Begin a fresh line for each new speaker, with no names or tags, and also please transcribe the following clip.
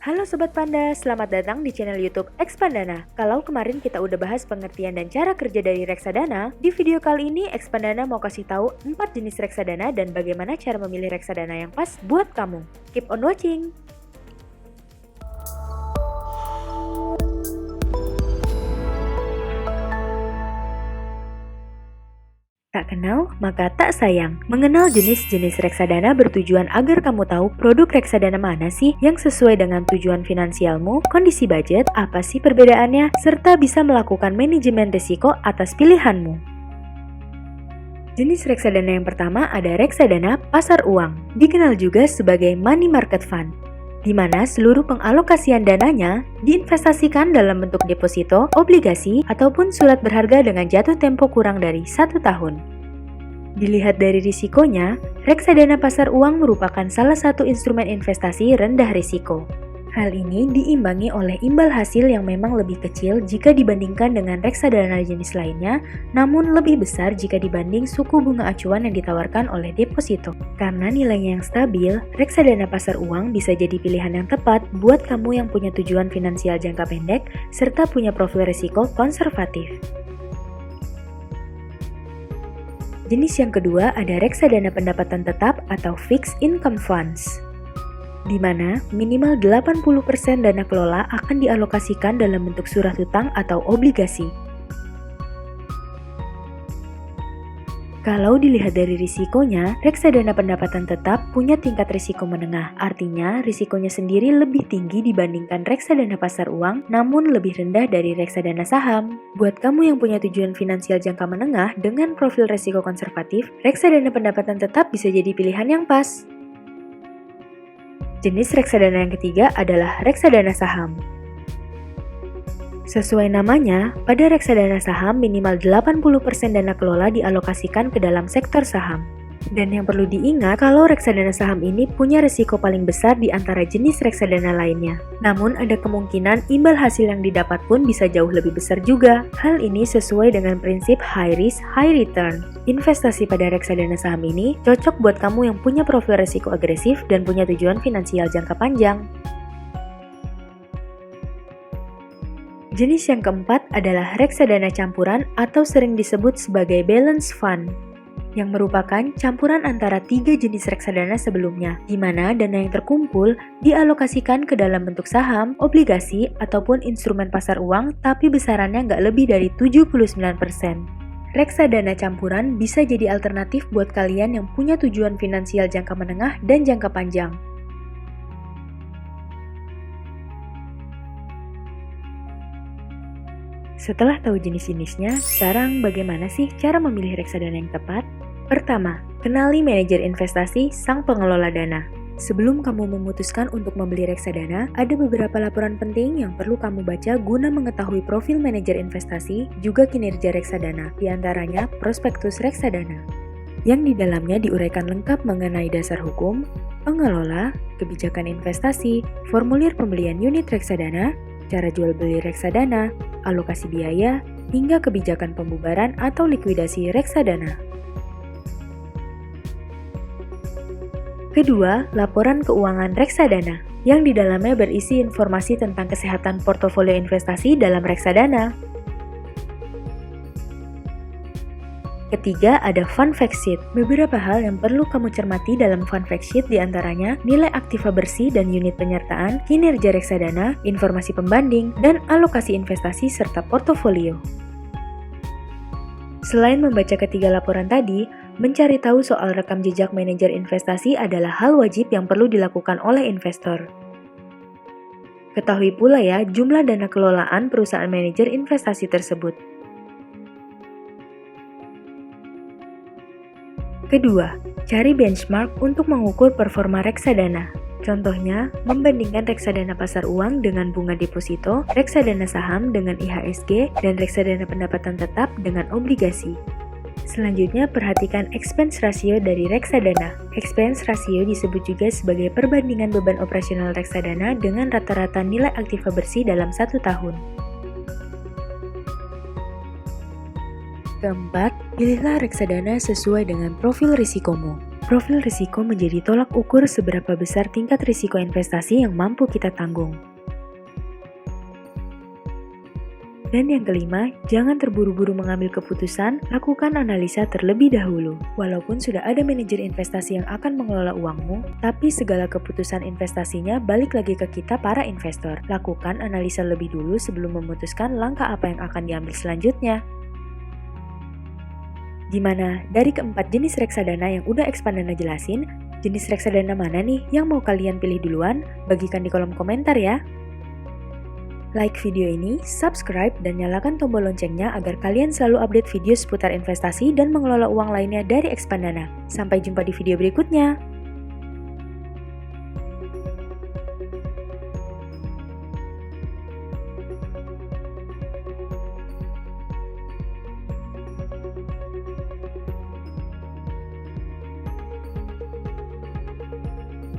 Halo Sobat Panda, selamat datang di channel YouTube Expandana. Kalau kemarin kita udah bahas pengertian dan cara kerja dari reksadana, di video kali ini Expandana mau kasih tahu 4 jenis reksadana dan bagaimana cara memilih reksadana yang pas buat kamu. Keep on watching! Tak kenal, maka tak sayang. Mengenal jenis-jenis reksadana bertujuan agar kamu tahu produk reksadana mana sih yang sesuai dengan tujuan finansialmu, kondisi budget, apa sih perbedaannya, serta bisa melakukan manajemen risiko atas pilihanmu. Jenis reksadana yang pertama ada reksadana pasar uang, dikenal juga sebagai money market fund, di mana seluruh pengalokasian dananya diinvestasikan dalam bentuk deposito, obligasi, ataupun surat berharga dengan jatuh tempo kurang dari 1 tahun. Dilihat dari risikonya, reksadana pasar uang merupakan salah satu instrumen investasi rendah risiko. Hal ini diimbangi oleh imbal hasil yang memang lebih kecil jika dibandingkan dengan reksadana jenis lainnya, namun lebih besar jika dibanding suku bunga acuan yang ditawarkan oleh deposito. Karena nilainya yang stabil, reksadana pasar uang bisa jadi pilihan yang tepat buat kamu yang punya tujuan finansial jangka pendek serta punya profil risiko konservatif. Jenis yang kedua ada reksadana pendapatan tetap atau fixed income funds, di mana minimal 80% dana kelola akan dialokasikan dalam bentuk surat hutang atau obligasi. Kalau dilihat dari risikonya, reksadana pendapatan tetap punya tingkat risiko menengah, artinya risikonya sendiri lebih tinggi dibandingkan reksadana pasar uang, namun lebih rendah dari reksadana saham. Buat kamu yang punya tujuan finansial jangka menengah dengan profil risiko konservatif, reksadana pendapatan tetap bisa jadi pilihan yang pas. Jenis reksadana yang ketiga adalah reksadana saham. Sesuai namanya, pada reksadana saham minimal 80% dana kelola dialokasikan ke dalam sektor saham. Dan yang perlu diingat, kalau reksadana saham ini punya risiko paling besar di antara jenis reksadana lainnya. Namun ada kemungkinan imbal hasil yang didapat pun bisa jauh lebih besar juga. Hal ini sesuai dengan prinsip high risk, high return. Investasi pada reksadana saham ini cocok buat kamu yang punya profil risiko agresif dan punya tujuan finansial jangka panjang. Jenis yang keempat adalah reksadana campuran atau sering disebut sebagai balance fund, yang merupakan campuran antara 3 jenis reksadana sebelumnya, di mana dana yang terkumpul dialokasikan ke dalam bentuk saham, obligasi, ataupun instrumen pasar uang, tapi besarannya nggak lebih dari 79%. Reksadana campuran bisa jadi alternatif buat kalian yang punya tujuan finansial jangka menengah dan jangka panjang. Setelah tahu jenis-jenisnya, sekarang bagaimana sih cara memilih reksadana yang tepat? Pertama, kenali manajer investasi sang pengelola dana. Sebelum kamu memutuskan untuk membeli reksadana, ada beberapa laporan penting yang perlu kamu baca guna mengetahui profil manajer investasi, juga kinerja reksadana, di antaranya prospektus reksadana, yang di dalamnya diuraikan lengkap mengenai dasar hukum, pengelola, kebijakan investasi, formulir pembelian unit reksadana, cara jual beli reksadana, alokasi biaya, hingga kebijakan pembubaran atau likuidasi reksadana. Kedua, laporan keuangan reksadana, yang di dalamnya berisi informasi tentang kesehatan portofolio investasi dalam reksadana. Ketiga, ada fund fact sheet. Beberapa hal yang perlu kamu cermati dalam fund fact sheet diantaranya nilai aktiva bersih dan unit penyertaan, kinerja reksadana, informasi pembanding, dan alokasi investasi serta portofolio. Selain membaca ketiga laporan tadi, mencari tahu soal rekam jejak manajer investasi adalah hal wajib yang perlu dilakukan oleh investor. Ketahui pula ya jumlah dana kelolaan perusahaan manajer investasi tersebut. Kedua, cari benchmark untuk mengukur performa reksadana. Contohnya, membandingkan reksadana pasar uang dengan bunga deposito, reksadana saham dengan IHSG, dan reksadana pendapatan tetap dengan obligasi. Selanjutnya, perhatikan expense ratio dari reksadana. Expense ratio disebut juga sebagai perbandingan beban operasional reksadana dengan rata-rata nilai aktiva bersih dalam 1 tahun. Keempat, pilihlah reksadana sesuai dengan profil risikomu. Profil risiko menjadi tolak ukur seberapa besar tingkat risiko investasi yang mampu kita tanggung. Dan yang kelima, jangan terburu-buru mengambil keputusan, lakukan analisa terlebih dahulu. Walaupun sudah ada manajer investasi yang akan mengelola uangmu, tapi segala keputusan investasinya balik lagi ke kita para investor. Lakukan analisa lebih dulu sebelum memutuskan langkah apa yang akan diambil selanjutnya. Gimana? Dari keempat jenis reksadana yang udah Expandana jelasin, jenis reksadana mana nih yang mau kalian pilih duluan? Bagikan di kolom komentar ya. Like video ini, subscribe, dan nyalakan tombol loncengnya agar kalian selalu update video seputar investasi dan mengelola uang lainnya dari Expandana. Sampai jumpa di video berikutnya.